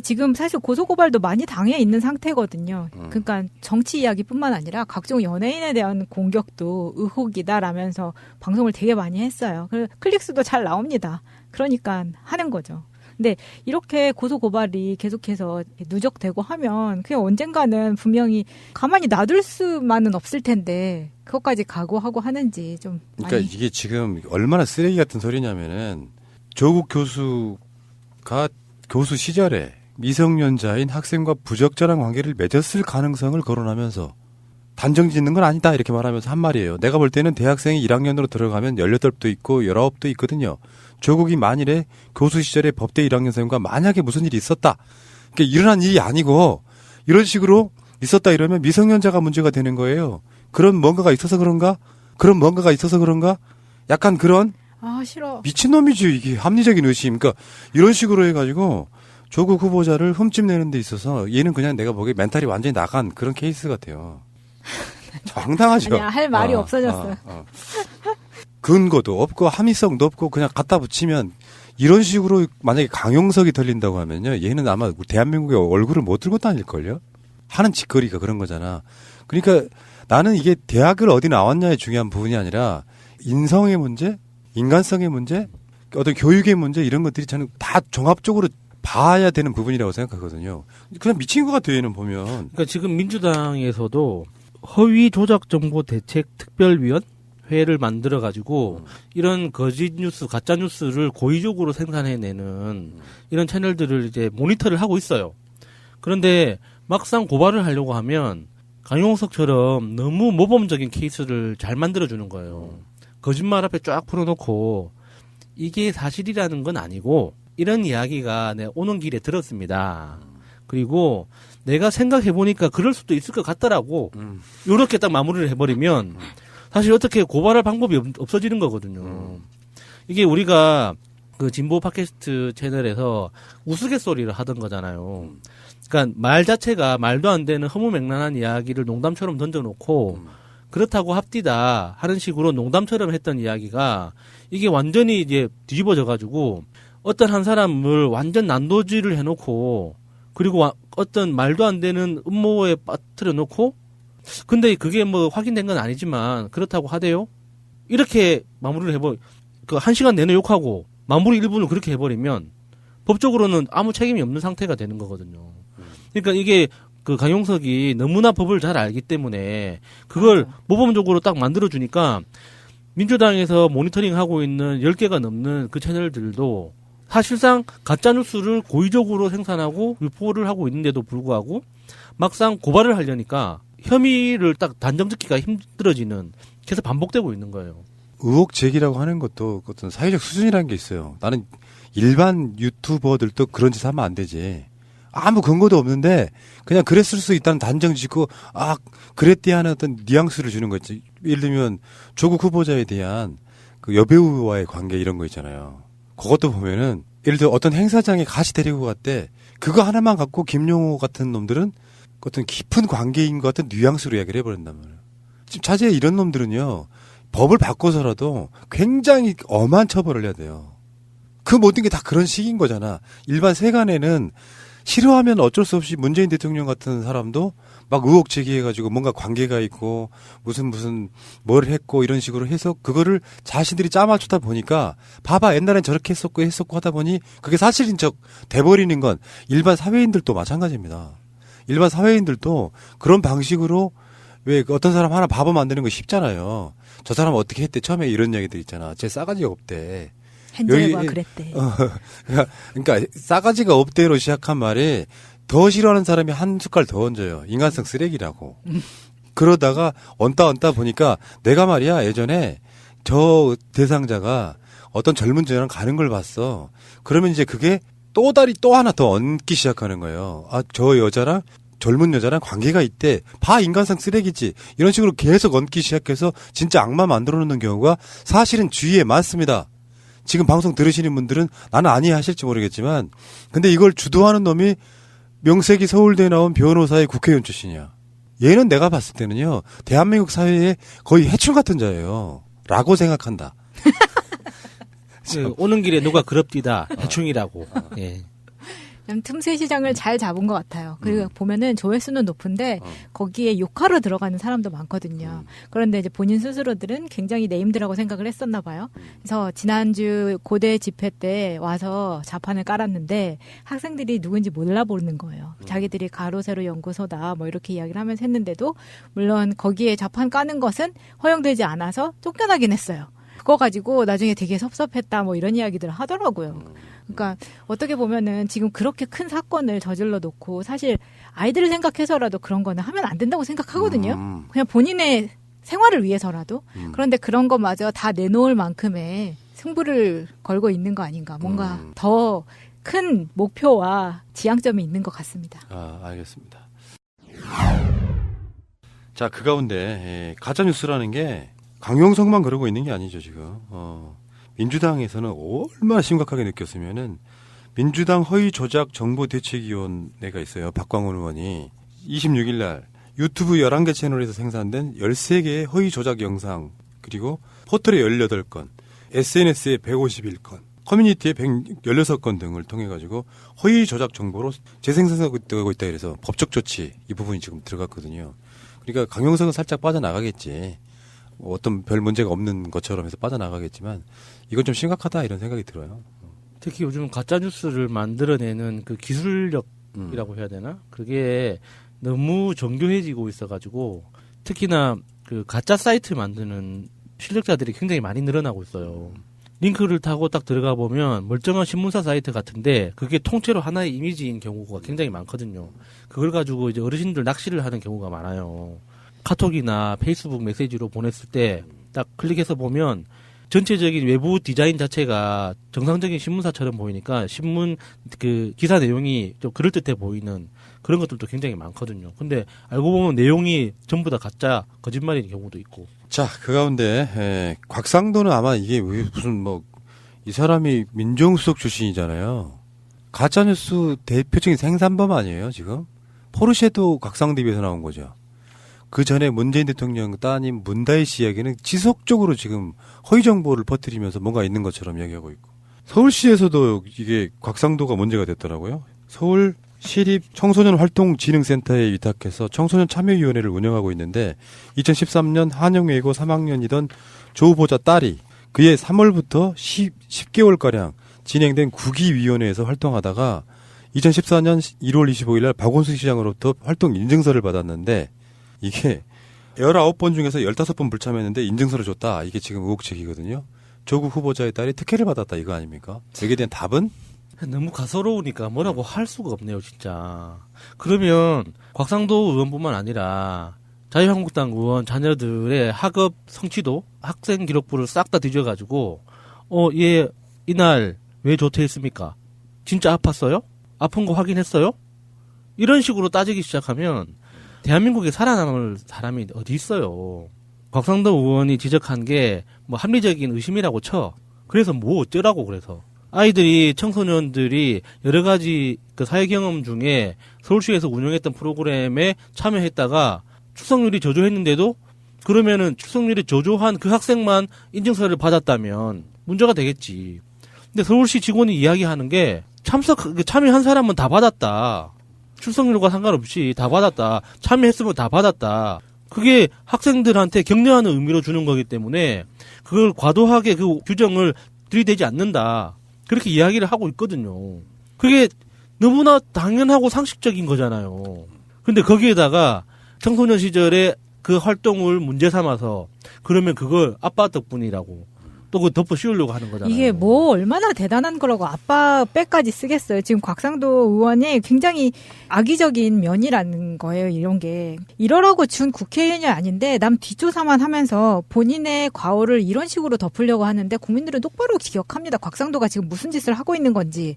지금 사실 고소고발도 많이 당해 있는 상태거든요. 그러니까 정치 이야기뿐만 아니라 각종 연예인에 대한 공격도 의혹이다라면서 방송을 되게 많이 했어요. 클릭수도 잘 나옵니다. 그러니까 하는 거죠. 근데 이렇게 고소고발이 계속해서 누적되고 하면 그냥 언젠가는 분명히 가만히 놔둘 수만은 없을 텐데 그것까지 각오하고 하는지 좀 그러니까 많이. 이게 지금 얼마나 쓰레기 같은 소리냐면은 조국 교수가 교수 시절에 미성년자인 학생과 부적절한 관계를 맺었을 가능성을 거론하면서 단정 짓는 건 아니다 이렇게 말하면서 한 말이에요. 내가 볼 때는 대학생이 1학년으로 들어가면 18도 있고 19도 있거든요. 조국이 만일에 교수 시절에 법대 1학년생과 만약에 무슨 일이 있었다. 그러니까 일어난 일이 아니고 이런 식으로 있었다 이러면 미성년자가 문제가 되는 거예요. 그런 뭔가가 있어서 그런가? 그런 뭔가가 있어서 그런가? 약간 그런 아 싫어. 미친놈이지 이게 합리적인 의심. 그러니까 이런 식으로 해가지고 조국 후보자를 흠집내는 데 있어서 얘는 그냥 내가 보기에 멘탈이 완전히 나간 그런 케이스 같아요. 황당하죠. 아니야, 할 말이 없어졌어요. 근거도 없고 합리성도 없고 그냥 갖다 붙이면 이런 식으로 만약에 강용석이 털린다고 하면요. 얘는 아마 대한민국의 얼굴을 못 들고 다닐걸요. 하는 짓거리가 그런 거잖아. 그러니까 나는 이게 대학을 어디 나왔냐에 중요한 부분이 아니라 인성의 문제, 인간성의 문제, 어떤 교육의 문제 이런 것들이 저는 다 종합적으로 봐야 되는 부분이라고 생각하거든요. 그냥 미친 것 같아요. 얘는 보면. 그러니까 지금 민주당에서도 허위 조작 정보 대책 특별위원 회를 만들어 가지고 이런 거짓 뉴스, 가짜 뉴스를 고의적으로 생산해내는 이런 채널들을 이제 모니터를 하고 있어요. 그런데 막상 고발을 하려고 하면 강용석처럼 너무 모범적인 케이스를 잘 만들어주는 거예요. 거짓말 앞에 쫙 풀어놓고 이게 사실이라는 건 아니고 이런 이야기가 내가 오는 길에 들었습니다. 그리고 내가 생각해보니까 그럴 수도 있을 것 같더라고. 요렇게 딱 마무리를 해버리면 사실 어떻게 고발할 방법이 없어지는 거거든요. 이게 우리가 그 진보 팟캐스트 채널에서 우스갯소리를 하던 거잖아요. 그러니까 말 자체가 말도 안 되는 허무맹랑한 이야기를 농담처럼 던져놓고 그렇다고 합디다 하는 식으로 농담처럼 했던 이야기가 이게 완전히 이제 뒤집어져가지고 어떤 한 사람을 완전 난도질을 해놓고 그리고 어떤 말도 안 되는 음모에 빠뜨려 놓고 근데 그게 뭐 확인된 건 아니지만 그렇다고 하대요. 이렇게 마무리를 그 1시간 내내 욕하고 마무리 1분을 그렇게 해버리면 법적으로는 아무 책임이 없는 상태가 되는 거거든요. 그러니까 이게 그 강용석이 너무나 법을 잘 알기 때문에 그걸 모범적으로 딱 만들어주니까 민주당에서 모니터링하고 있는 10개가 넘는 그 채널들도 사실상 가짜뉴스를 고의적으로 생산하고 유포를 하고 있는데도 불구하고 막상 고발을 하려니까 혐의를 딱 단정 짓기가 힘들어지는 계속 반복되고 있는 거예요. 의혹 제기라고 하는 것도 어떤 사회적 수준이라는 게 있어요. 나는 일반 유튜버들도 그런 짓 하면 안 되지. 아무 근거도 없는데 그냥 그랬을 수 있다는 단정 짓고 그랬대 하는 어떤 뉘앙스를 주는 거지. 예를 들면 조국 후보자에 대한 그 여배우와의 관계 이런 거 있잖아요. 그것도 보면은 예를 들어 어떤 행사장에 같이 데리고 갔대. 그거 하나만 갖고 김용호 같은 놈들은 어떤 깊은 관계인 것 같은 뉘앙스로 이야기를 해버린단 말이에요. 지금 차제에 이런 놈들은요. 법을 바꿔서라도 굉장히 엄한 처벌을 해야 돼요. 그 모든 게 다 그런 식인 거잖아. 일반 세간에는 싫어하면 어쩔 수 없이 문재인 대통령 같은 사람도 막 의혹 제기해가지고 뭔가 관계가 있고 무슨 뭘 했고 이런 식으로 해서 그거를 자신들이 짜맞추다 보니까 봐봐 옛날엔 저렇게 했었고 하다 보니 그게 사실인 척 돼버리는 건 일반 사회인들도 마찬가지입니다. 일반 사회인들도 그런 방식으로 왜 어떤 사람 하나 바보 만드는 거 쉽잖아요. 저 사람 어떻게 했대 처음에 이런 얘기들 있잖아. 쟤 싸가지가 없대. 헨젤과 그랬대. 그러니까 싸가지가 없대로 시작한 말에 더 싫어하는 사람이 한 숟갈 더 얹어요. 인간성 쓰레기라고. 그러다가 얹다 보니까 내가 말이야 예전에 저 대상자가 어떤 젊은 여자랑 가는 걸 봤어. 그러면 이제 그게 또 하나 더 얹기 시작하는 거예요. 저 여자랑 젊은 여자랑 관계가 있대. 봐 인간성 쓰레기지. 이런 식으로 계속 얹기 시작해서 진짜 악마 만들어 놓는 경우가 사실은 주위에 많습니다. 지금 방송 들으시는 분들은 나는 아니야 하실지 모르겠지만 근데 이걸 주도하는 놈이 명색이 서울대에 나온 변호사의 국회의원 출신이야. 얘는 내가 봤을 때는요. 대한민국 사회에 거의 해충 같은 자예요. 라고 생각한다. 오는 길에 누가 그럽디다. 해충이라고. 예. 그냥 틈새 시장을 잘 잡은 것 같아요. 그리고 보면은 조회수는 높은데 거기에 욕하러 들어가는 사람도 많거든요. 그런데 이제 본인 스스로들은 굉장히 네임드라고 생각을 했었나 봐요. 그래서 지난주 고대 집회 때 와서 자판을 깔았는데 학생들이 누군지 몰라보는 거예요. 자기들이 가로세로 연구소다 뭐 이렇게 이야기를 하면서 했는데도 물론 거기에 자판 까는 것은 허용되지 않아서 쫓겨나긴 했어요. 그거 가지고 나중에 되게 섭섭했다 뭐 이런 이야기들을 하더라고요. 그러니까 어떻게 보면은 지금 그렇게 큰 사건을 저질러 놓고 사실 아이들을 생각해서라도 그런 거는 하면 안 된다고 생각하거든요. 그냥 본인의 생활을 위해서라도. 그런데 그런 것마저 다 내놓을 만큼의 승부를 걸고 있는 거 아닌가. 뭔가 더 큰 목표와 지향점이 있는 것 같습니다. 아, 알겠습니다. 자, 그 가운데 가짜뉴스라는 게 강용석만 그러고 있는 게 아니죠, 지금. 민주당에서는 얼마나 심각하게 느꼈으면은 민주당 허위 조작 정보대책위원회가 있어요. 박광원 의원이 26일 날 유튜브 11개 채널에서 생산된 13개의 허위 조작 영상 그리고 포털에 18건, SNS에 151건, 커뮤니티에 116건 등을 통해 가지고 허위 조작 정보로 재생산하고 있다 그래서 법적 조치 이 부분이 지금 들어갔거든요. 그러니까 강용석은 살짝 빠져나가겠지. 어떤 별 문제가 없는 것처럼 해서 빠져나가겠지만 이건 좀 심각하다 이런 생각이 들어요. 특히 요즘 가짜 뉴스를 만들어내는 그 기술력이라고 해야 되나? 그게 너무 정교해지고 있어가지고 특히나 그 가짜 사이트 만드는 실력자들이 굉장히 많이 늘어나고 있어요. 링크를 타고 딱 들어가 보면 멀쩡한 신문사 사이트 같은데 그게 통째로 하나의 이미지인 경우가 굉장히 많거든요. 그걸 가지고 이제 어르신들 낚시를 하는 경우가 많아요. 카톡이나 페이스북 메시지로 보냈을 때 딱 클릭해서 보면 전체적인 외부 디자인 자체가 정상적인 신문사처럼 보이니까 신문 그 기사 내용이 좀 그럴듯해 보이는 그런 것들도 굉장히 많거든요. 근데 알고 보면 내용이 전부 다 가짜 거짓말인 경우도 있고. 자, 그 가운데 곽상도는 아마 이게 무슨 뭐 이 사람이 민정수석 출신이잖아요. 가짜뉴스 대표적인 생산범 아니에요 지금? 포르쉐도 곽상도 입에서 나온 거죠. 그 전에 문재인 대통령 따님 문다혜 씨 이야기는 지속적으로 지금 허위 정보를 퍼뜨리면서 뭔가 있는 것처럼 이야기하고 있고 서울시에서도 이게 곽상도가 문제가 됐더라고요. 서울 시립 청소년 활동진흥센터에 위탁해서 청소년 참여위원회를 운영하고 있는데 2013년 한영외고 3학년이던 조 후보자 딸이 그해 3월부터 10개월가량 진행된 구기위원회에서 활동하다가 2014년 1월 25일 날 박원순 시장으로부터 활동 인증서를 받았는데 이게 19번 중에서 15번 불참했는데 인증서를 줬다. 이게 지금 의혹제기거든요. 조국 후보자의 딸이 특혜를 받았다. 이거 아닙니까? 여기에 대한 답은? 너무 가소로우니까 뭐라고 할 수가 없네요, 진짜. 그러면 곽상도 의원뿐만 아니라 자유한국당 의원 자녀들의 학업 성취도, 학생 기록부를 싹 다 뒤져가지고 얘 이날 왜 조퇴했습니까? 진짜 아팠어요? 아픈 거 확인했어요? 이런 식으로 따지기 시작하면 대한민국에 살아남을 사람이 어디 있어요. 곽상도 의원이 지적한 게 뭐 합리적인 의심이라고 쳐. 그래서 뭐 어쩌라고 그래서. 아이들이 청소년들이 여러 가지 그 사회 경험 중에 서울시에서 운영했던 프로그램에 참여했다가 출석률이 저조했는데도 그러면은 출석률이 저조한 그 학생만 인증서를 받았다면 문제가 되겠지. 근데 서울시 직원이 이야기하는 게 참여한 사람은 다 받았다. 출석률과 상관없이 다 받았다. 참여했으면 다 받았다. 그게 학생들한테 격려하는 의미로 주는 거기 때문에 그걸 과도하게 그 규정을 들이대지 않는다. 그렇게 이야기를 하고 있거든요. 그게 너무나 당연하고 상식적인 거잖아요. 근데 거기에다가 청소년 시절에 그 활동을 문제 삼아서 그러면 그걸 아빠 덕분이라고 또 그 덮어 씌우려고 하는 거잖아요. 이게 뭐 얼마나 대단한 거라고 아빠 빼까지 쓰겠어요. 지금 곽상도 의원이 굉장히 악의적인 면이라는 거예요. 이런 게. 이러라고 준 국회의원이 아닌데 남 뒷조사만 하면서 본인의 과오를 이런 식으로 덮으려고 하는데 국민들은 똑바로 기억합니다. 곽상도가 지금 무슨 짓을 하고 있는 건지.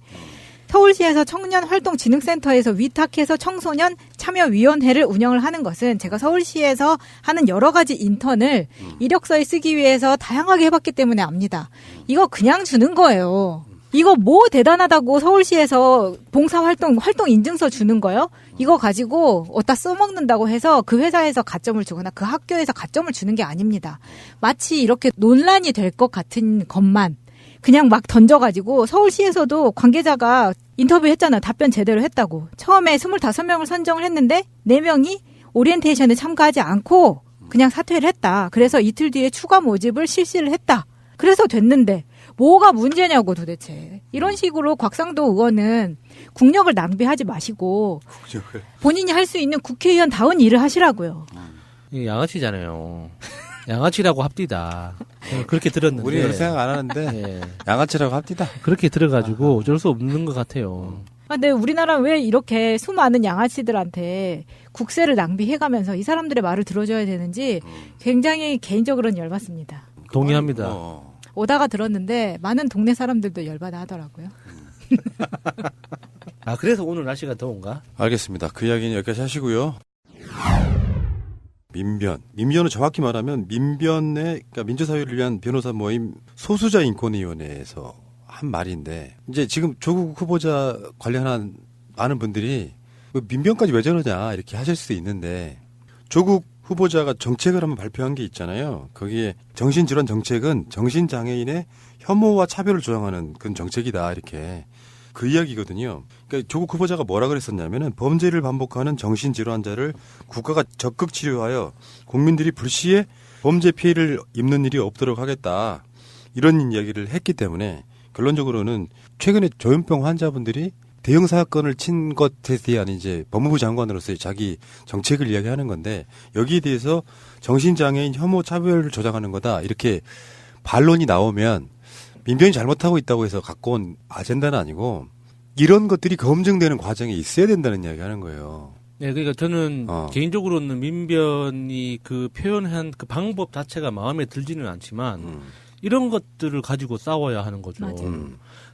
서울시에서 청년활동진흥센터에서 위탁해서 청소년 참여위원회를 운영을 하는 것은 제가 서울시에서 하는 여러 가지 인턴을 이력서에 쓰기 위해서 다양하게 해봤기 때문에 압니다. 이거 그냥 주는 거예요. 이거 뭐 대단하다고 서울시에서 봉사활동 인증서 주는 거요? 이거 가지고 어디다 써먹는다고 해서 그 회사에서 가점을 주거나 그 학교에서 가점을 주는 게 아닙니다. 마치 이렇게 논란이 될 것 같은 것만 그냥 막 던져가지고 서울시에서도 관계자가 인터뷰했잖아요. 답변 제대로 했다고. 처음에 25명을 선정을 했는데 4명이 오리엔테이션에 참가하지 않고 그냥 사퇴를 했다. 그래서 이틀 뒤에 추가 모집을 실시를 했다. 그래서 됐는데 뭐가 문제냐고 도대체. 이런 식으로 곽상도 의원은 국력을 낭비하지 마시고 본인이 할 수 있는 국회의원다운 일을 하시라고요. 이게 양아치잖아요. 양아치라고 합디다. 그렇게 들었는데. 우리 그렇게 생각 안 하는데 예. 양아치라고 합디다. 그렇게 들어가지고 어쩔 수 없는 것 같아요. 근데 우리나라 왜 이렇게 수많은 양아치들한테 국세를 낭비해가면서 이 사람들의 말을 들어줘야 되는지 굉장히 개인적으로는 열받습니다. 동의합니다. 오다가 들었는데 많은 동네 사람들도 열받아 하더라고요. 아, 그래서 오늘 날씨가 더운가? 알겠습니다. 그 이야기는 여기까지 하시고요. 민변은 정확히 말하면 민변의 그러니까 민주사회를 위한 변호사 모임 소수자 인권위원회에서 한 말인데 이제 지금 조국 후보자 관련한 많은 분들이 뭐 민변까지 왜 저러냐 이렇게 하실 수도 있는데 조국 후보자가 정책을 한번 발표한 게 있잖아요. 거기에 정신질환 정책은 정신장애인의 혐오와 차별을 조장하는 그런 정책이다 이렇게 그 이야기거든요. 그러니까 조국 후보자가 뭐라 그랬었냐면은 범죄를 반복하는 정신질환자를 국가가 적극 치료하여 국민들이 불시에 범죄 피해를 입는 일이 없도록 하겠다. 이런 이야기를 했기 때문에 결론적으로는 최근에 조현병 환자분들이 대형 사건을 친 것에 대한 이제 법무부 장관으로서의 자기 정책을 이야기하는 건데 여기에 대해서 정신장애인 혐오 차별을 조장하는 거다. 이렇게 반론이 나오면 민변이 잘못하고 있다고 해서 갖고 온 아젠다는 아니고 이런 것들이 검증되는 과정에 있어야 된다는 이야기 하는 거예요. 네, 그러니까 저는 개인적으로는 민변이 그 표현한 그 방법 자체가 마음에 들지는 않지만 이런 것들을 가지고 싸워야 하는 거죠.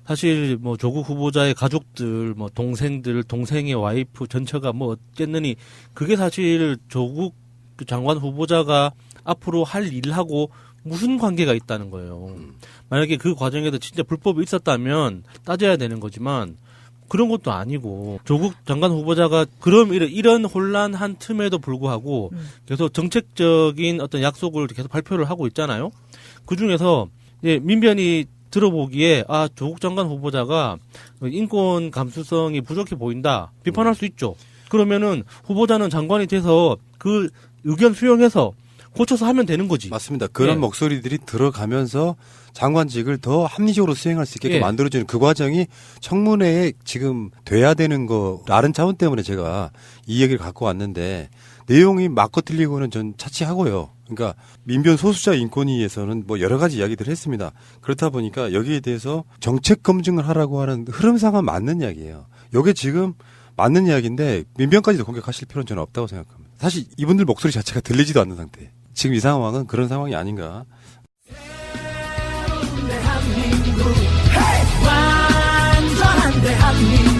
사실 뭐 조국 후보자의 가족들, 뭐 동생들, 동생의 와이프 전처가 뭐 어쨌느니 그게 사실 조국 장관 후보자가 앞으로 할 일하고 무슨 관계가 있다는 거예요. 만약에 그 과정에서 진짜 불법이 있었다면 따져야 되는 거지만 그런 것도 아니고 조국 장관 후보자가 그럼 이런 혼란한 틈에도 불구하고 계속 정책적인 어떤 약속을 계속 발표를 하고 있잖아요. 그 중에서 이제 민변이 들어보기에 조국 장관 후보자가 인권 감수성이 부족해 보인다 비판할 수 있죠. 그러면은 후보자는 장관이 돼서 그 의견 수용해서 고쳐서 하면 되는 거지. 맞습니다. 그런 목소리들이 들어가면서 장관직을 더 합리적으로 수행할 수 있게끔 만들어주는 그 과정이 청문회에 지금 돼야 되는 거 다른 차원 때문에 제가 이 얘기를 갖고 왔는데 내용이 맞고 틀리고는 전 차치하고요. 그러니까 민변 소수자 인권위에서는 뭐 여러 가지 이야기들을 했습니다. 그렇다 보니까 여기에 대해서 정책 검증을 하라고 하는 흐름상은 맞는 이야기예요. 이게 지금 맞는 이야기인데 민변까지도 공격하실 필요는 저는 없다고 생각합니다. 사실 이분들 목소리 자체가 들리지도 않는 상태. 지금 이 상황은 그런 상황이 아닌가. 완전한 대한민국